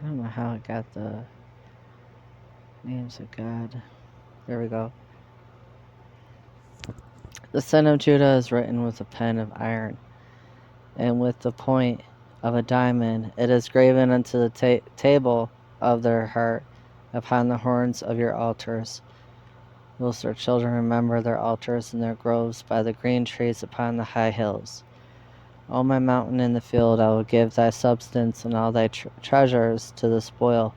I don't know how I got the names of God. There we go. The sin of Judah is written with a pen of iron, and with the point of a diamond. It is graven unto the table of their heart, upon the horns of your altars. Whilst their children remember their altars and their groves by the green trees upon the high hills. O my mountain in the field, I will give thy substance and all thy treasures to the spoil,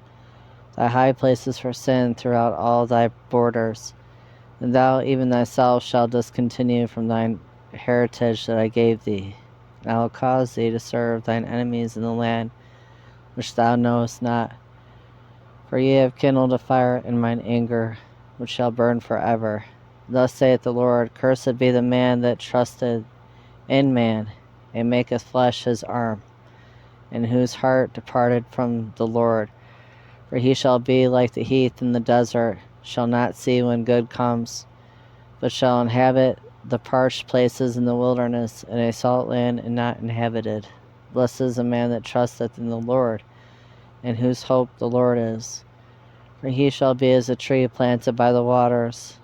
thy high places for sin throughout all thy borders. And thou even thyself shalt discontinue from thine heritage that I gave thee. And I will cause thee to serve thine enemies in the land which thou knowest not. For ye have kindled a fire in mine anger, which shall burn forever. Thus saith the Lord, Cursed be the man that trusted in man, and maketh flesh his arm, and whose heart departed from the Lord. For he shall be like the heath in the desert, shall not see when good comes, but shall inhabit the parched places in the wilderness, in a salt land and not inhabited. Blessed is the man that trusteth in the Lord, in whose hope the Lord is. For he shall be as a tree planted by the waters,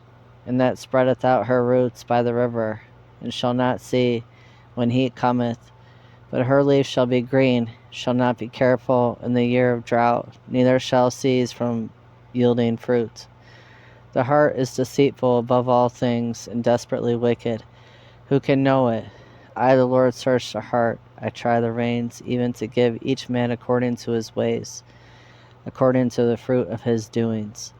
and that spreadeth out her roots by the river, and shall not see when heat cometh, but her leaf shall be green, shall not be careful in the year of drought, neither shall cease from yielding fruit. The heart is deceitful above all things, and desperately wicked. Who can know it? I, the Lord, search the heart. I try the reins, even to give each man according to his ways, according to the fruit of his doings.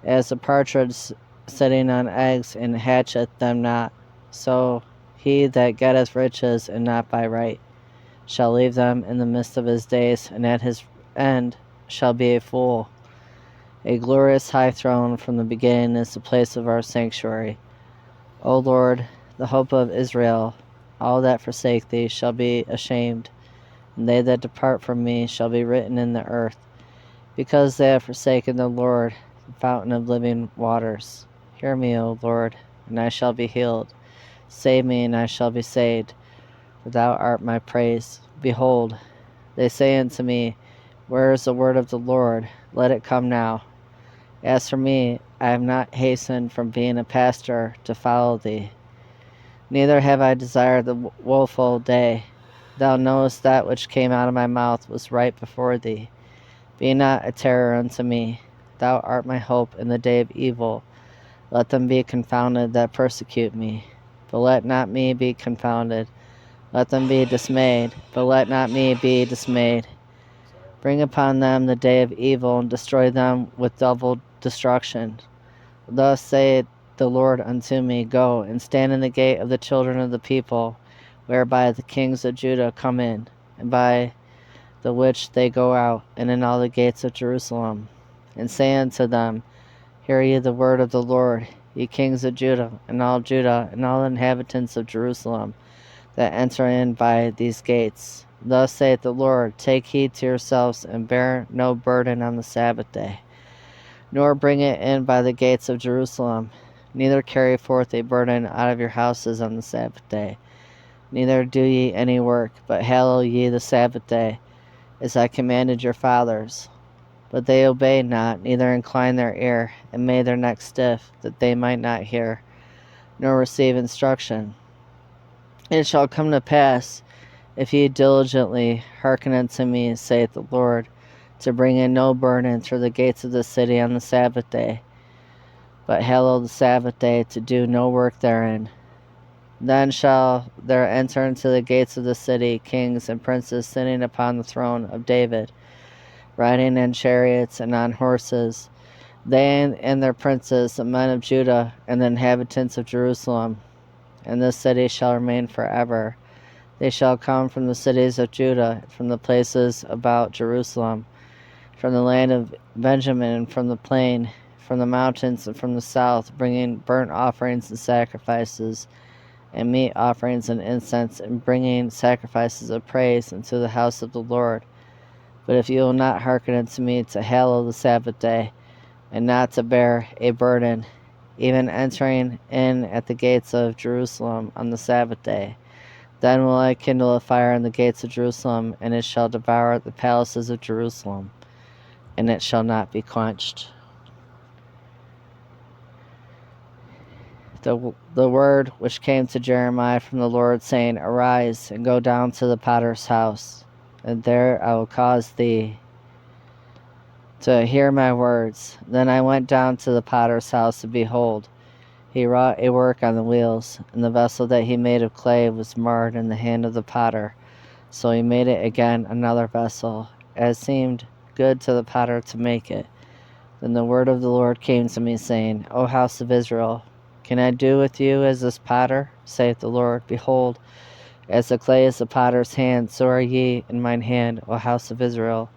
As the partridge sitting on eggs and hatcheth them not, so he that getteth riches and not by right shall leave them in the midst of his days, and at his end shall be a fool. A glorious high throne from the beginning is the place of our sanctuary. O Lord, the hope of Israel, all that forsake thee shall be ashamed, and they that depart from me shall be written in the earth, because they have forsaken the Lord, the fountain of living waters. Hear me, O Lord, and I shall be healed. Save me, and I shall be saved, for thou art my praise. Behold, they say unto me, Where is the word of the Lord? Let it come now. As for me, I have not hastened from being a pastor to follow thee. Neither have I desired the woeful day. Thou knowest that which came out of my mouth was right before thee. Be not a terror unto me. Thou art my hope in the day of evil. Let them be confounded that persecute me. But let not me be confounded. Let them be dismayed, but let not me be dismayed. Bring upon them the day of evil, and destroy them with double destruction. Thus saith the Lord unto me, Go, and stand in the gate of the children of the people, whereby the kings of Judah come in, and by the which they go out, and in all the gates of Jerusalem. And say unto them, Hear ye the word of the Lord, ye kings of Judah, and all the inhabitants of Jerusalem, that enter in by these gates. Thus saith the Lord, Take heed to yourselves, and bear no burden on the Sabbath day, nor bring it in by the gates of Jerusalem. Neither carry forth a burden out of your houses on the Sabbath day. Neither do ye any work, but hallow ye the Sabbath day, as I commanded your fathers. But they obeyed not, neither inclined their ear, and made their neck stiff, that they might not hear, nor receive instruction. It shall come to pass, if ye diligently hearken unto me, saith the Lord, to bring in no burden through the gates of the city on the Sabbath day, but hallow the Sabbath day, to do no work therein. Then shall there enter into the gates of the city kings and princes sitting upon the throne of David, riding in chariots and on horses, they and their princes, the men of Judah, and the inhabitants of Jerusalem. And this city shall remain forever. They shall come from the cities of Judah, from the places about Jerusalem, from the land of Benjamin, and from the plain, from the mountains, and from the south, bringing burnt offerings and sacrifices, and meat offerings and incense, and bringing sacrifices of praise into the house of the Lord. But if you will not hearken unto me to hallow the Sabbath day, and not to bear a burden, even entering in at the gates of Jerusalem on the Sabbath day, then will I kindle a fire in the gates of Jerusalem, and it shall devour the palaces of Jerusalem. and it shall not be quenched. The word which came to Jeremiah from the Lord, saying, Arise, and go down to the potter's house, and there I will cause thee to hear my words. Then I went down to the potter's house, and behold, he wrought a work on the wheels, and the vessel that he made of clay was marred in the hand of the potter. So he made it again another vessel, as seemed good to the potter to make it. Then the word of the Lord came to me, saying, O house of Israel, can I do with you as this potter? Saith the Lord, Behold, as the clay is the potter's hand, so are ye in mine hand, O house of Israel.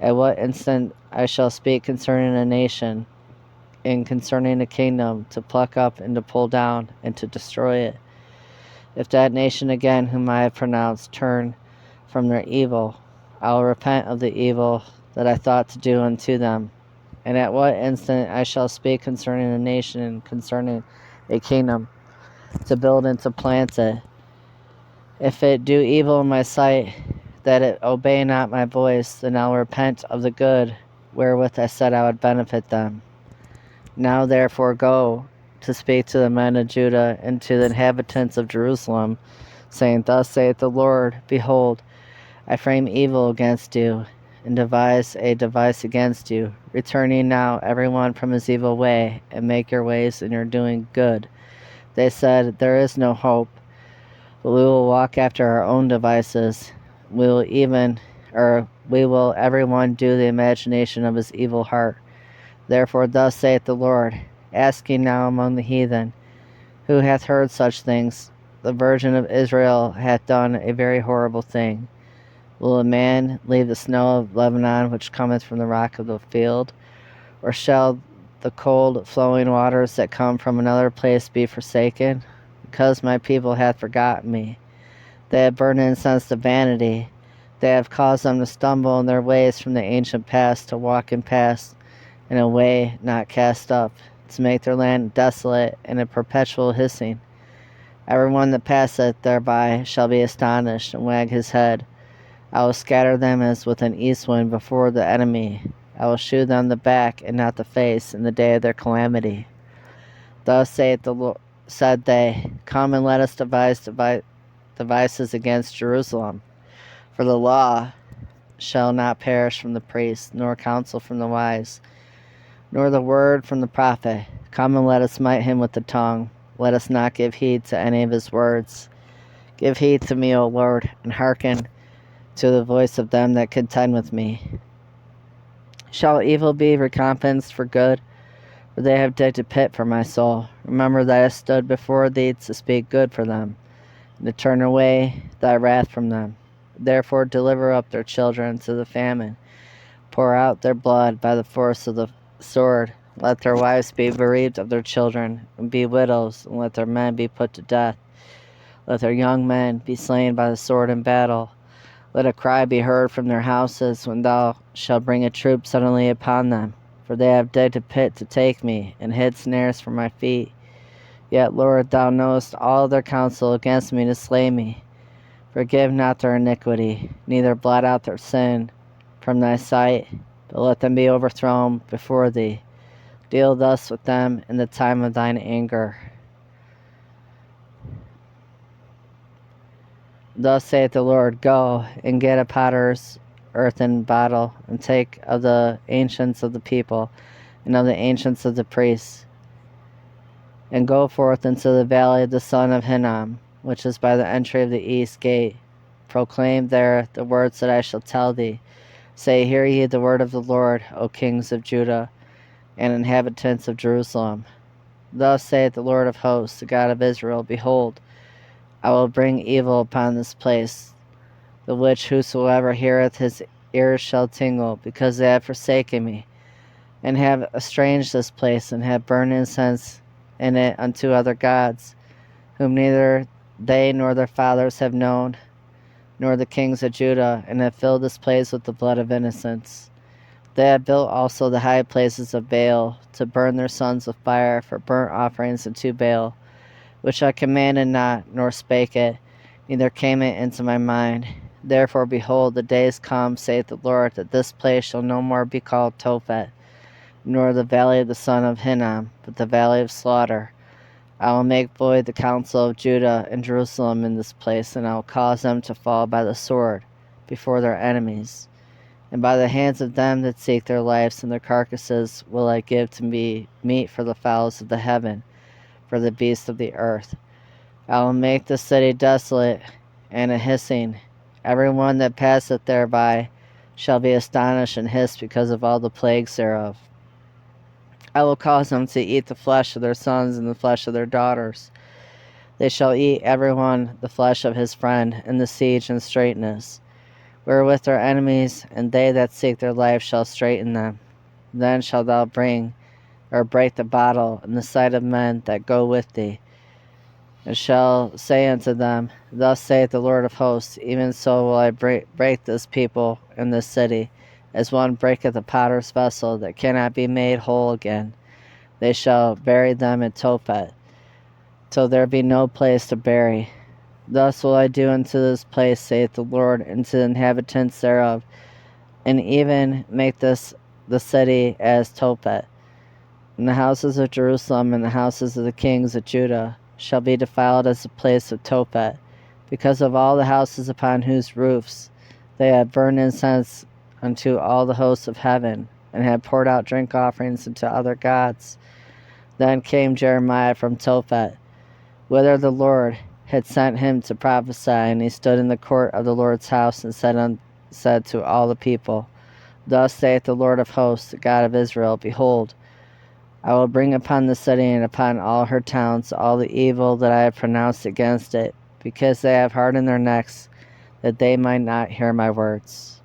At what instant I shall speak concerning a nation, and concerning a kingdom, to pluck up and to pull down, and to destroy it. If that nation again whom I have pronounced turn from their evil, I will repent of the evil that I thought to do unto them. And at what instant I shall speak concerning a nation and concerning a kingdom, to build and to plant it. If it do evil in my sight, that it obey not my voice, then I will repent of the good wherewith I said I would benefit them. Now therefore go to speak to the men of Judah and to the inhabitants of Jerusalem, saying, Thus saith the Lord, Behold, I frame evil against you, and devise a device against you. Return ye now every one from his evil way, and make your ways in your doing good. They said, There is no hope, but we will walk after our own devices. We will every one do the imagination of his evil heart. Therefore thus saith the Lord, Ask ye now among the heathen, who hath heard such things? The Virgin of Israel hath done a very horrible thing. Will a man leave the snow of Lebanon which cometh from the rock of the field? Or shall the cold flowing waters that come from another place be forsaken? Because my people hath forgotten me. They have burned incense to vanity. They have caused them to stumble in their ways from the ancient past, to walk in past in a way not cast up, to make their land desolate and a perpetual hissing. Every one that passeth thereby shall be astonished and wag his head. I will scatter them as with an east wind before the enemy. I will shew them the back and not the face in the day of their calamity. Thus said they, Come and let us devise devices against Jerusalem. For the law shall not perish from the priest, nor counsel from the wise, nor the word from the prophet. Come and let us smite him with the tongue. Let us not give heed to any of his words. Give heed to me, O Lord, and hearken to the voice of them that contend with me. Shall evil be recompensed for good? For they have digged a pit for my soul. Remember that I stood before thee to speak good for them, and to turn away thy wrath from them. Therefore deliver up their children to the famine. Pour out their blood by the force of the sword. Let their wives be bereaved of their children, and be widows, and let their men be put to death. Let their young men be slain by the sword in battle. Let a cry be heard from their houses when thou shalt bring a troop suddenly upon them. For they have digged a pit to take me, and hid snares for my feet. Yet, Lord, thou knowest all their counsel against me to slay me. Forgive not their iniquity, neither blot out their sin from thy sight, but let them be overthrown before thee. Deal thus with them in the time of thine anger. Thus saith the Lord, Go and get a potter's earthen bottle, and take of the ancients of the people, and of the ancients of the priests, and go forth into the valley of the son of Hinnom, which is by the entry of the east gate. Proclaim there the words that I shall tell thee. Say, Hear ye the word of the Lord, O kings of Judah, and inhabitants of Jerusalem. Thus saith the Lord of hosts, the God of Israel, Behold, I will bring evil upon this place, the which whosoever heareth his ears shall tingle, because they have forsaken me, and have estranged this place, and have burned incense in it unto other gods, whom neither they nor their fathers have known, nor the kings of Judah, and have filled this place with the blood of innocents. They have built also the high places of Baal, to burn their sons with fire for burnt offerings unto Baal, which I commanded not, nor spake it, neither came it into my mind. Therefore, behold, the days come, saith the Lord, that this place shall no more be called Tophet, nor the valley of the son of Hinnom, but the valley of slaughter. I will make void the counsel of Judah and Jerusalem in this place, and I will cause them to fall by the sword before their enemies. And by the hands of them that seek their lives, and their carcasses will I give to be meat for the fowls of the heaven, for the beasts of the earth. I will make the city desolate and a hissing. Every one that passeth thereby shall be astonished and hiss because of all the plagues thereof. I will cause them to eat the flesh of their sons and the flesh of their daughters. They shall eat every one the flesh of his friend in the siege and straitness, wherewith their enemies and they that seek their life shall straiten them. Then shalt thou break the bottle in the sight of men that go with thee, and shall say unto them, Thus saith the Lord of hosts, even so will I break this people in this city, as one breaketh a potter's vessel that cannot be made whole again. They shall bury them in Tophet, till there be no place to bury. Thus will I do unto this place, saith the Lord, and to the inhabitants thereof, and even make this the city as Tophet. And the houses of Jerusalem and the houses of the kings of Judah shall be defiled as the place of Tophet, because of all the houses upon whose roofs they have burned incense unto all the hosts of heaven, and have poured out drink offerings unto other gods. Then came Jeremiah from Tophet, whither the Lord had sent him to prophesy, and he stood in the court of the Lord's house, and said to all the people, Thus saith the Lord of hosts, the God of Israel, Behold, I will bring upon the city and upon all her towns all the evil that I have pronounced against it, because they have hardened their necks, that they might not hear my words.